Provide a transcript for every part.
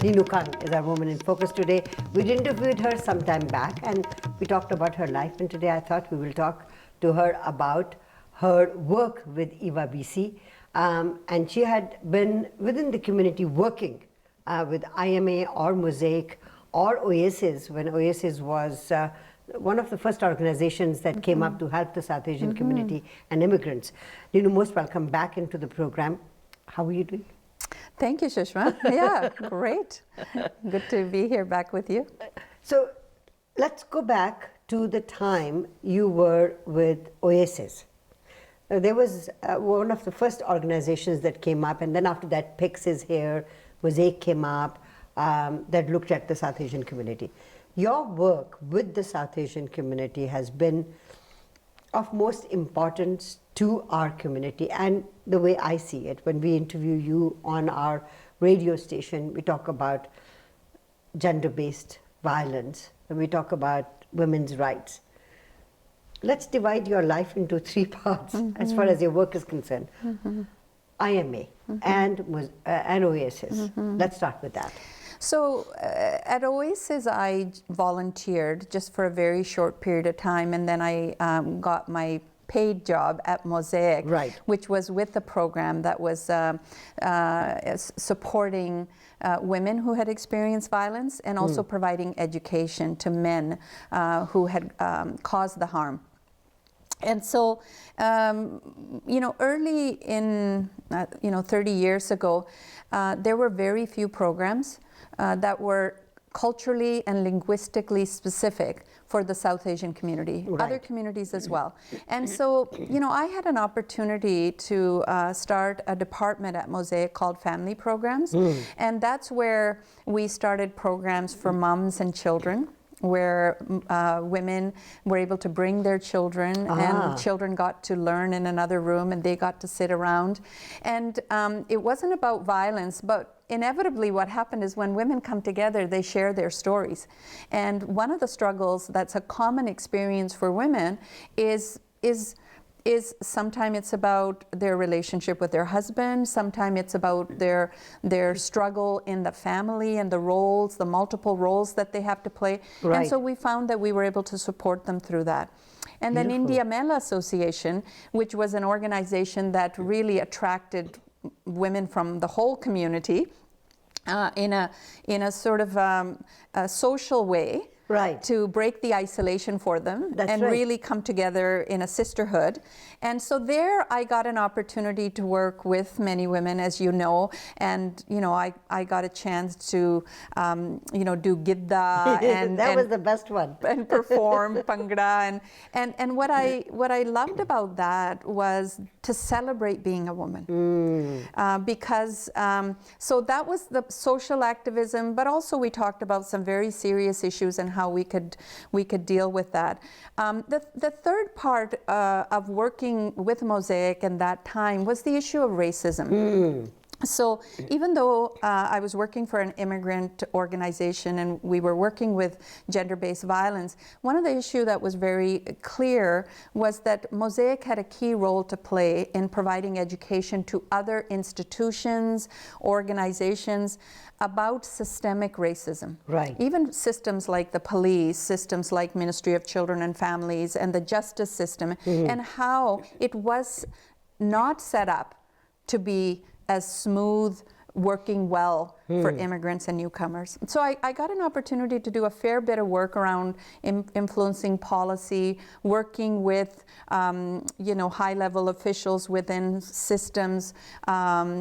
Ninu Kang is our woman in focus today. We'd interviewed her some time back and we talked about her life, and today I thought we will talk to her about her work with EVA BC. And she had been within the community working with IMA or Mosaic or Oasis, when Oasis was one of the first organizations that came up to help the South Asian community and immigrants. Ninu, most welcome back into the program. How are you doing? Thank you, Sushma. Yeah, great. Good to be here back with you. So let's go back to the time you were with Oasis. There was one of the first organizations that came up, and then after that PICS is here, Mosaic came up, that looked at the South Asian community. Your work with the South Asian community has been of most importance to our community, and the way I see it, when we interview you on our radio station, we talk about gender-based violence, and we talk about women's rights. Let's divide your life into three parts as far as your work is concerned. IMA and Oasis. Let's start with that. So at Oasis, I volunteered just for a very short period of time, and then I got my paid job at Mosaic, which was with the program that was supporting women who had experienced violence, and also providing education to men who had caused the harm. And so, early in, 30 years ago, there were very few programs that were culturally and linguistically specific for the South Asian community, other communities as well. And so, I had an opportunity to start a department at Mosaic called Family Programs. And that's where we started programs for moms and children, where women were able to bring their children, and children got to learn in another room, and they got to sit around. And it wasn't about violence, but inevitably what happened is when women come together, they share their stories. And one of the struggles that's a common experience for women is sometimes it's about their relationship with their husband, sometimes it's about their struggle in the family and the roles, the multiple roles that they have to play. And so we found that we were able to support them through that. And then India Mela Association, which was an organization that really attracted women from the whole community in a sort of a social way, to break the isolation for them and really come together in a sisterhood. And so there I got an opportunity to work with many women, as you know, and I got a chance to do gidda and that was the best one, and perform Bhangra, and what I loved about that was to celebrate being a woman, because so that was the social activism, but also we talked about some very serious issues and how we could deal with that. The third part of working with Mosaic in that time was the issue of racism. So even though I was working for an immigrant organization and we were working with gender-based violence, one of the issues that was very clear was that Mosaic had a key role to play in providing education to other institutions, organizations, about systemic racism. Even systems like the police, systems like Ministry of Children and Families, and the justice system, and how it was not set up to be as smooth, working well for immigrants and newcomers. So I got an opportunity to do a fair bit of work around influencing policy, working with high-level officials within systems,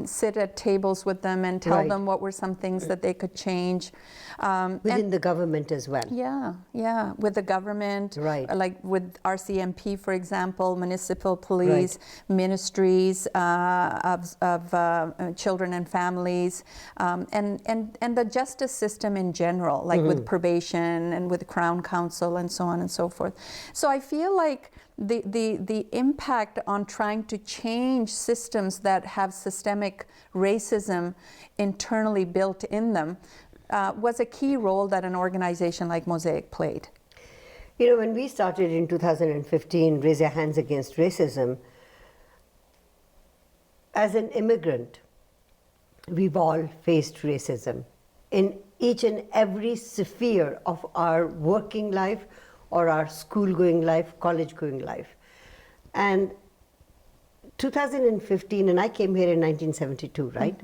sit at tables with them and tell them what were some things that they could change. Within the government as well. Yeah, with the government, like with RCMP, for example, municipal police, ministries of children and families, and the justice system in general, like with probation and with Crown Council and so on and so forth. So I feel like the impact on trying to change systems that have systemic racism internally built in them was a key role that an organization like Mosaic played. When we started in 2015, Raise Your Hands Against Racism, as an immigrant, we've all faced racism. in each and every sphere of our working life or our school-going life, college-going life. And 2015, and I came here in 1972, right?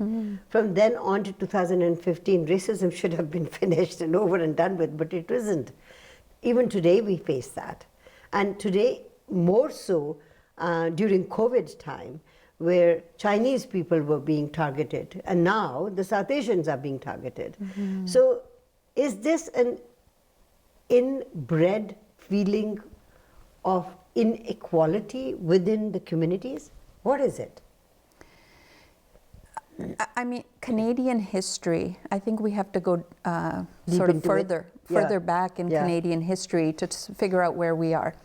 From then on to 2015, racism should have been finished and over and done with, but it isn't. Even today we face that. And today, more so during COVID time, where Chinese people were being targeted, and now the South Asians are being targeted. So is this an inbred feeling of inequality within the communities? What is it? I mean, Canadian history, I think we have to go sort of further back in Canadian history to figure out where we are.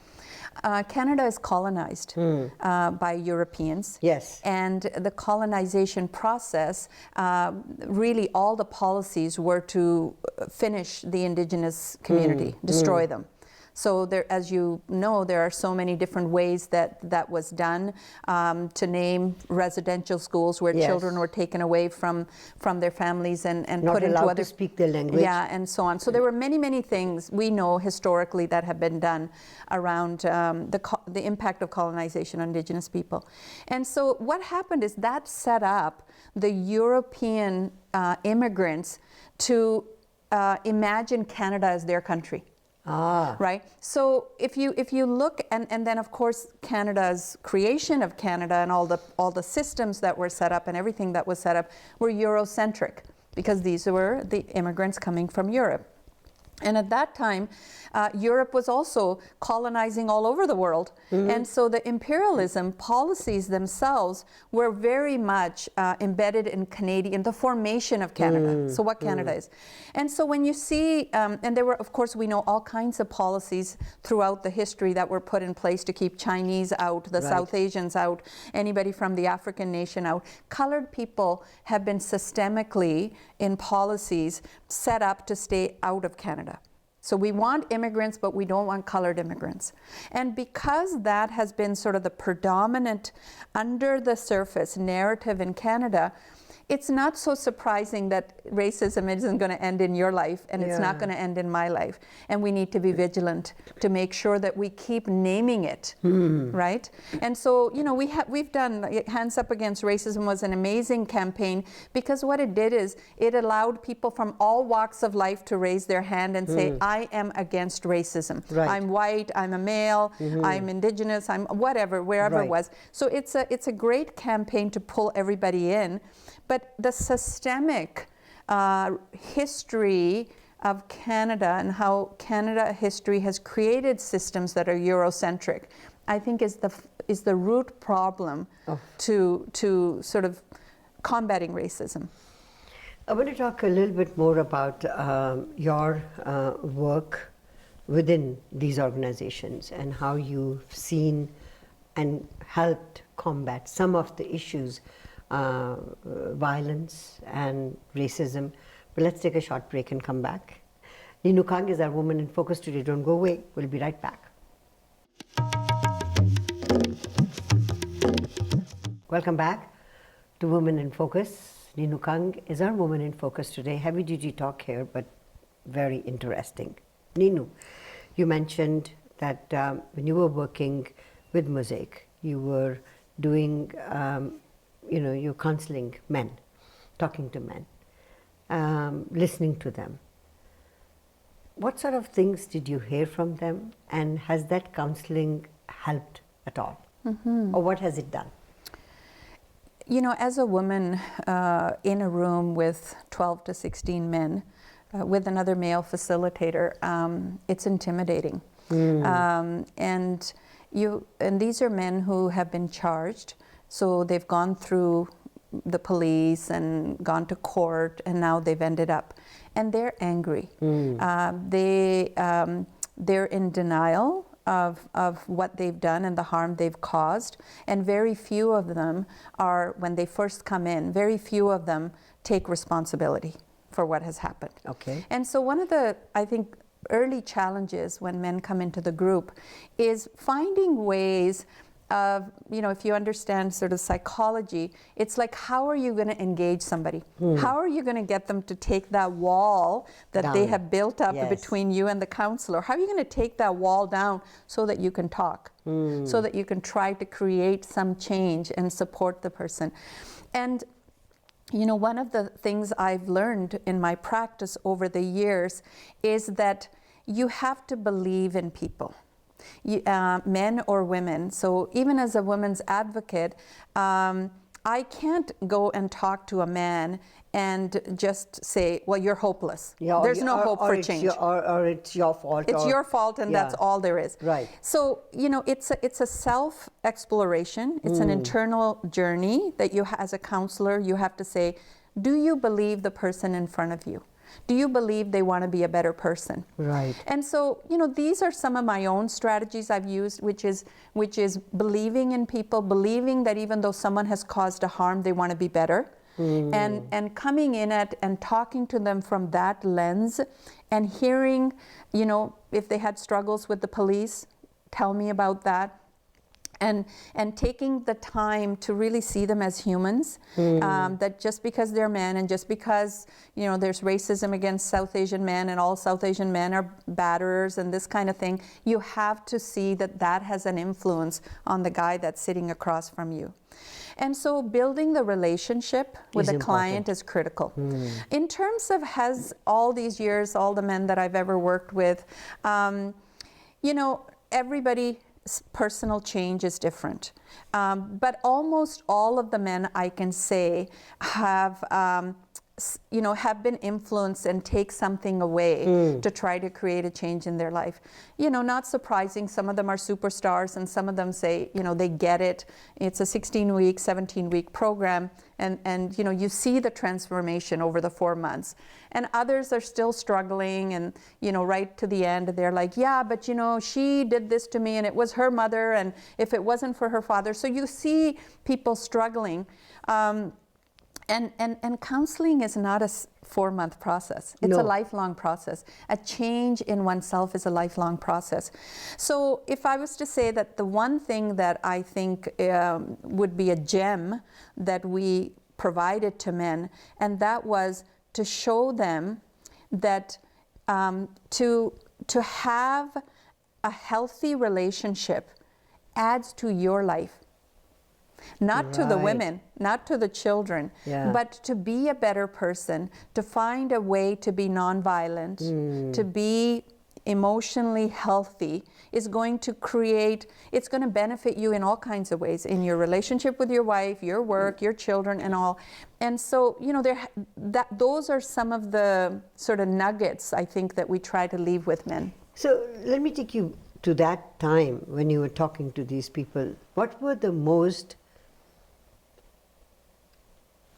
Canada is colonized by Europeans. Yes. And the colonization process, really all the policies were to finish the Indigenous community, destroy them. So there, as you know, there are so many different ways that was done, to name residential schools where children were taken away from their families and Not put into allowed other to speak their language. Yeah, and so on. So there were many things we know historically that have been done around the impact of colonization on Indigenous people. And so what happened is that set up the European immigrants to imagine Canada as their country. Right. So if you look, and then of course Canada's creation of Canada and all the systems that were set up and everything that was set up were Eurocentric, because these were the immigrants coming from Europe. And at that time, Europe was also colonizing all over the world. And so the imperialism policies themselves were very much embedded in the formation of Canada, so what Canada is. And so when you see, and there were, of course, we know all kinds of policies throughout the history that were put in place to keep Chinese out, the South Asians out, anybody from the African nation out. Colored people have been systemically in policies set up to stay out of Canada. So we want immigrants, but we don't want colored immigrants. And because that has been sort of the predominant under the surface narrative in Canada, it's not so surprising that racism isn't going to end in your life, and it's not going to end in my life. And we need to be vigilant to make sure that we keep naming it, right? And so, you know, we've done Hands Up Against Racism was an amazing campaign, because what it did is it allowed people from all walks of life to raise their hand and say, I am against racism. I'm white, I'm a male, I'm Indigenous, I'm whatever, wherever it was. So it's a great campaign to pull everybody in. But the systemic history of Canada and how Canada history has created systems that are Eurocentric, I think is the root problem to sort of combating racism. I want to talk a little bit more about your work within these organizations and how you've seen and helped combat some of the issues, violence and racism. But let's take a short break and come back. Ninu Kang is our Woman in Focus today. Don't go away. We'll be right back. Welcome back to Women in Focus. Ninu Kang is our Woman in Focus today. Heavy duty talk here, but very interesting. Ninu, you mentioned that when you were working with Mosaic, you were doing you're counseling men, talking to men, listening to them. What sort of things did you hear from them, and has that counseling helped at all? Or what has it done? You know, as a woman in a room with 12 to 16 men, with another male facilitator, it's intimidating. And these are men who have been charged. So they've gone through the police and gone to court, and now they've ended up, and they're angry. They're in denial of what they've done and the harm they've caused, and very few of them are, when they first come in, very few of them take responsibility for what has happened. Okay. And so one of the, I think, early challenges when men come into the group is finding ways of, if you understand sort of psychology, it's like, how are you going to engage somebody? How are you going to get them to take that wall that they Down. have built up Yes. between you and the counselor? How are you going to take that wall down so that you can talk, so that you can try to create some change and support the person? And one of the things I've learned in my practice over the years is that you have to believe in people. Men or women. So even as a women's advocate, I can't go and talk to a man and just say, well, you're hopeless. Yeah, There's no hope for it's change. Or it's your fault. It's your fault, and that's all there is. Right. So, it's a self-exploration. It's an internal journey that you, as a counselor, you have to say, do you believe the person in front of you? Do you believe they want to be a better person? Right. And so, these are some of my own strategies I've used, which is believing in people, believing that even though someone has caused a harm, they want to be better. And coming in at and talking to them from that lens, and hearing, if they had struggles with the police, tell me about that. And taking the time to really see them as humans, that just because they're men and just because, there's racism against South Asian men and all South Asian men are batterers and this kind of thing, you have to see that that has an influence on the guy that's sitting across from you. And so building the relationship with the client is critical. In terms of, has all these years, all the men that I've ever worked with, everybody's personal change is different. But almost all of the men, I can say, have been influenced and take something away to try to create a change in their life. Not surprising, some of them are superstars and some of them say, they get it. It's a 16-week, 17-week program, and you see the transformation over the 4 months. And others are still struggling, and right to the end they're like, yeah, but she did this to me and it was her mother, and if it wasn't for her father. So you see people struggling. And counseling is not a 4-month process. It's a lifelong process. A change in oneself is a lifelong process. So if I was to say that the one thing that I think would be a gem that we provided to men, and that was to show them that to have a healthy relationship adds to your life. Not to the women, not to the children, but to be a better person, to find a way to be nonviolent, to be emotionally healthy, is going to create, it's going to benefit you in all kinds of ways, in your relationship with your wife, your work, your children, and all. And so, those are some of the sort of nuggets, I think, that we try to leave with men. So let me take you to that time when you were talking to these people. What were the most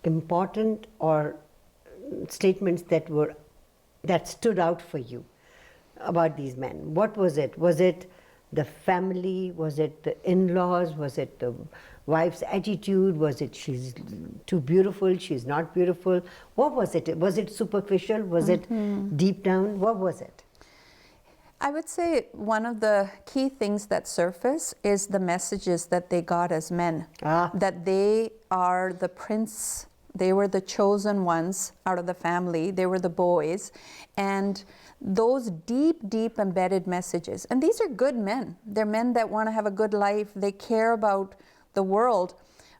important or statements that stood out for you about these men? What was it? Was it the family? Was it the in-laws? Was it the wife's attitude? Was it she's too beautiful, she's not beautiful? What was it? Was it superficial? Was it deep down? What was it? I would say one of the key things that surface is the messages that they got as men. That they are the prince, they were the chosen ones out of the family, they were the boys. And those deep, deep embedded messages, and these are good men. They're men that want to have a good life, they care about the world,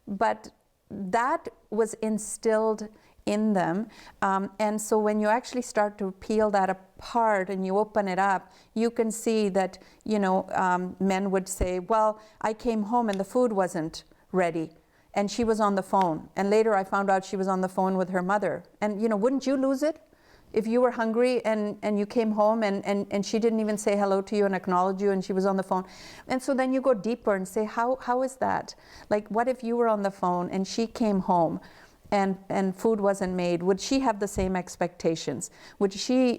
but that was instilled in them. And so when you actually start to peel that apart and you open it up, you can see that, men would say, well, I came home and the food wasn't ready and she was on the phone. And later I found out she was on the phone with her mother. And, wouldn't you lose it if you were hungry and you came home and she didn't even say hello to you and acknowledge you and she was on the phone? And so then you go deeper and say, how is that? Like, what if you were on the phone and she came home and food wasn't made? Would she have the same expectations? Would she,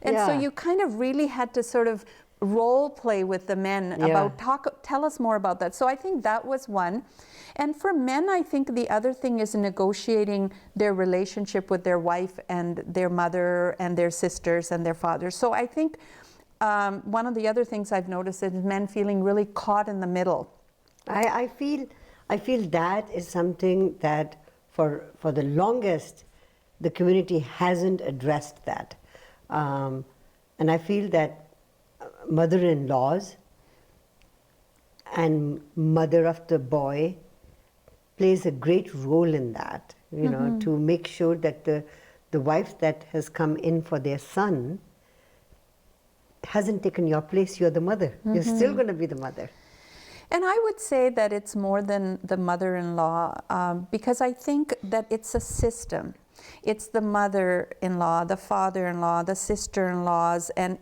And so you kind of really had to sort of role play with the men about, tell us more about that. So I think that was one. And for men, I think the other thing is negotiating their relationship with their wife and their mother and their sisters and their fathers. So I think one of the other things I've noticed is men feeling really caught in the middle. I feel that is something that for the longest the community hasn't addressed that, and I feel that mother-in-laws and mother of the boy plays a great role in that, you know, to make sure that the wife that has come in for their son hasn't taken your place. You're the mother. You're still going to be the mother. And I would say that it's more than the mother-in-law, because I think that it's a system. It's the mother-in-law, the father-in-law, the sister-in-laws, and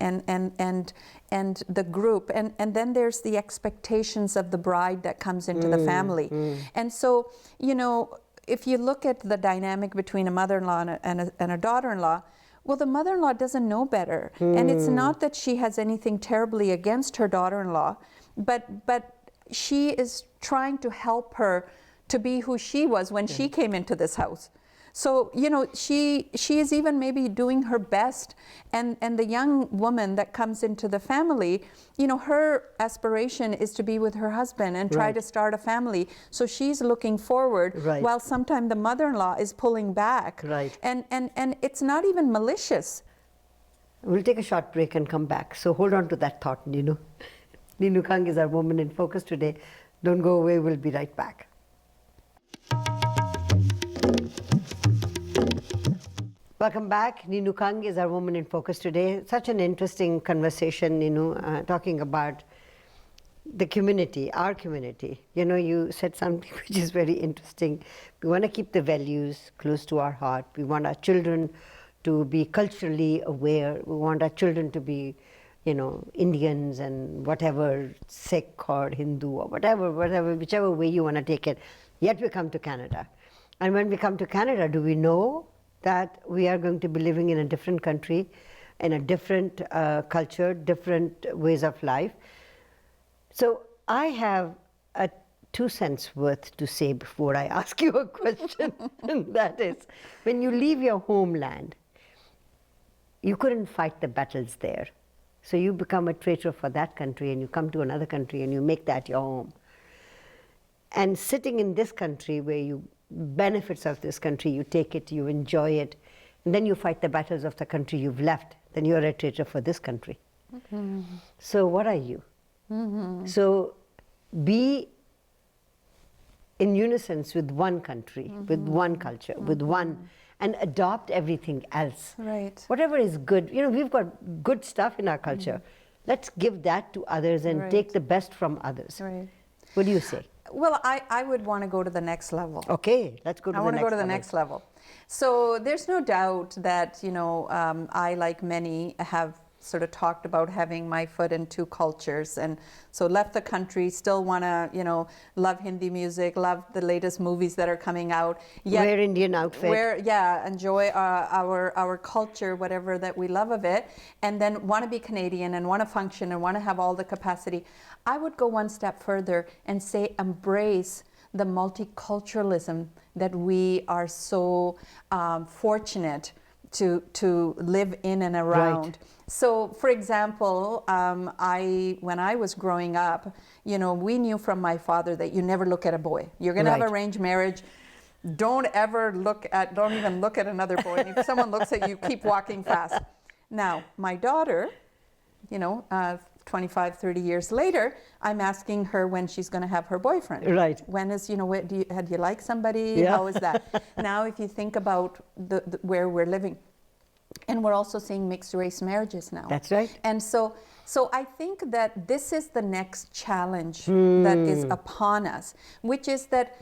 the group. And then there's the expectations of the bride that comes into the family. And so, you know, if you look at the dynamic between a mother-in-law and a daughter-in-law, well, the mother-in-law doesn't know better. And it's not that she has anything terribly against her daughter-in-law, but she is trying to help her to be who she was when she came into this house. So, you know, she is even maybe doing her best, and the young woman that comes into the family, you know, her aspiration is to be with her husband and try to start a family. So she's looking forward, while sometimes the mother-in-law is pulling back. And it's not even malicious. We'll take a short break and come back. So hold on to that thought, Ninu. Ninu Kang is our Woman in Focus today. Don't go away, we'll be right back. Welcome back. Ninu Kang is our Woman in Focus today. Such an interesting conversation, Ninu, talking about the community, our community. You know, you said something which is very interesting. We want to keep the values close to our heart. We want our children to be culturally aware. We want our children to be, you know, Indians and whatever, Sikh or Hindu or whatever, whichever way you want to take it. Yet we come to Canada. And when we come to Canada, do we know that we are going to be living in a different country, in a different culture, different ways of life? So I have a 2 cents worth to say before I ask you a question. And that is, when you leave your homeland, you couldn't fight the battles there. So you become a traitor for that country, and you come to another country and you make that your home. And sitting in this country, where you benefits of this country, you take it, you enjoy it, and then you fight the battles of the country you've left, then you're a traitor for this country. So what are you? So be in unison with one country, with one culture, with one, and adopt everything else. Whatever is good. You know, we've got good stuff in our culture. Let's give that to others and take the best from others. What do you say? Well, I would want to go to the next level. Okay, let's go to the next level. I want to go to the next level. So there's no doubt that, you know, I, like many, have sort of talked about having my foot in 2 cultures, and so left the country, still want to, you know, love Hindi music, love the latest movies that are coming out. Yet wear Indian outfit. Enjoy our culture, whatever that we love of it, and then want to be Canadian and want to function and want to have all the capacity. I would go one step further and say embrace the multiculturalism that we are so fortunate to live in and around. So, for example, when I was growing up, you know, we knew from my father that you never look at a boy. You're going to have arranged marriage. Don't even look at another boy. And if someone looks at you, keep walking fast. Now, my daughter, you know, 25, 30 years later, I'm asking her when she's going to have her boyfriend. When is, you know, do you like somebody? How is that? Now, if you think about where we're living, and we're also seeing mixed race marriages now. That's right. And so I think that this is the next challenge that is upon us, which is that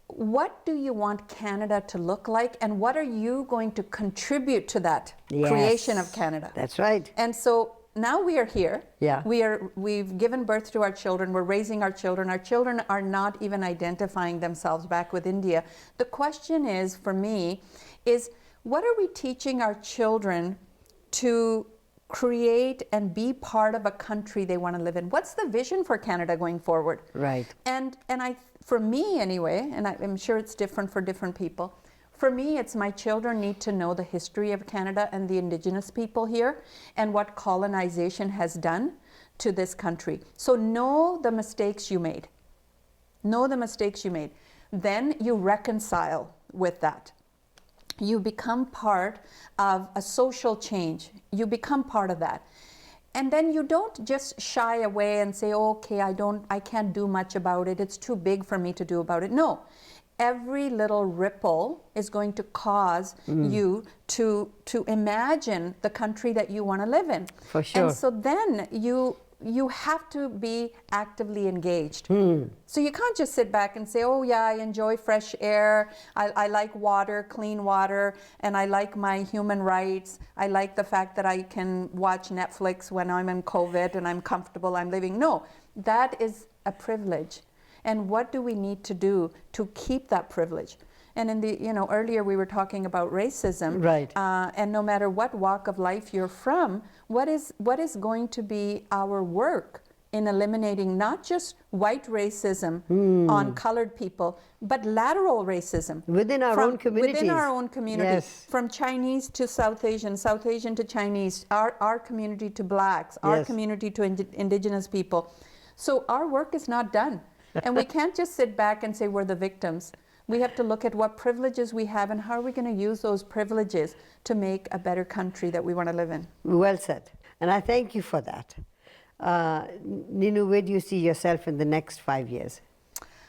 what do you want Canada to look like, and what are you going to contribute to that creation of Canada? That's right. And so now we are here. We've given birth to our children. We're raising our children. Our children are not even identifying themselves back with India. The question is, for me, is what are we teaching our children to create and be part of a country they want to live in? What's the vision for Canada going forward? And for me anyway, and I'm sure it's different for different people, for me, it's my children need to know the history of Canada and the Indigenous people here and what colonization has done to this country. So know the mistakes you made. Know the mistakes you made. Then you reconcile with that. You become part of a social change. You become part of that. And then you don't just shy away and say, oh, okay, I can't do much about it. It's too big for me to do about it. No. Every little ripple is going to cause you to imagine the country that you want to live in. For sure. And so then you have to be actively engaged. So you can't just sit back and say, oh yeah, I enjoy fresh air, I like water, clean water, and I like my human rights. I like the fact that I can watch Netflix when I'm in COVID and I'm comfortable, I'm living. No, that is a privilege. And what do we need to do to keep that privilege? And in the, earlier we were talking about racism. Right. And no matter what walk of life you're from, what is going to be our work in eliminating not just white racism on colored people, but lateral racism. Within our own communities. Within our own community. Yes. From Chinese to South Asian to Chinese, our community to blacks, our Yes. community to indigenous people. So our work is not done. And we can't just sit back and say we're the victims. We have to look at what privileges we have and how are we going to use those privileges to make a better country that we want to live in. Well said. And I thank you for that. Ninu, where do you see yourself in the next 5 years?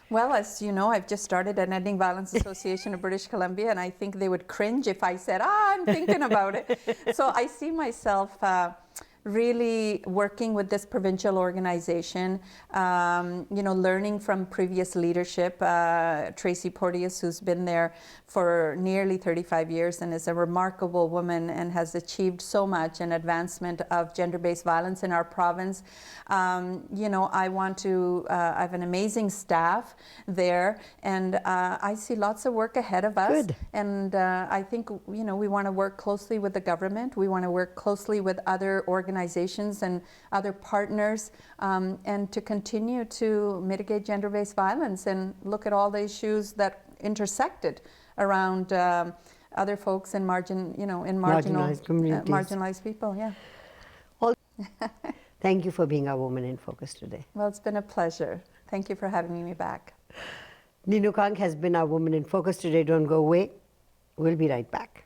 Well, as you know, I've just started an Ending Violence Association of British Columbia, and I think they would cringe if I said, I'm thinking about it. So I see myself really working with this provincial organization, learning from previous leadership. Tracy Porteous, who's been there for nearly 35 years and is a remarkable woman and has achieved so much in advancement of gender-based violence in our province. I want to, I have an amazing staff there, and I see lots of work ahead of us. Good. And I think, we want to work closely with the government. We want to work closely with other organizations and other partners, and to continue to mitigate gender-based violence and look at all the issues that intersected around other folks in Marginalized communities. marginalized people. Yeah. Thank you for being our Woman in Focus today. Well, it's been a pleasure. Thank you for having me back. Ninu Kang has been our Woman in Focus today. Don't go away. We'll be right back.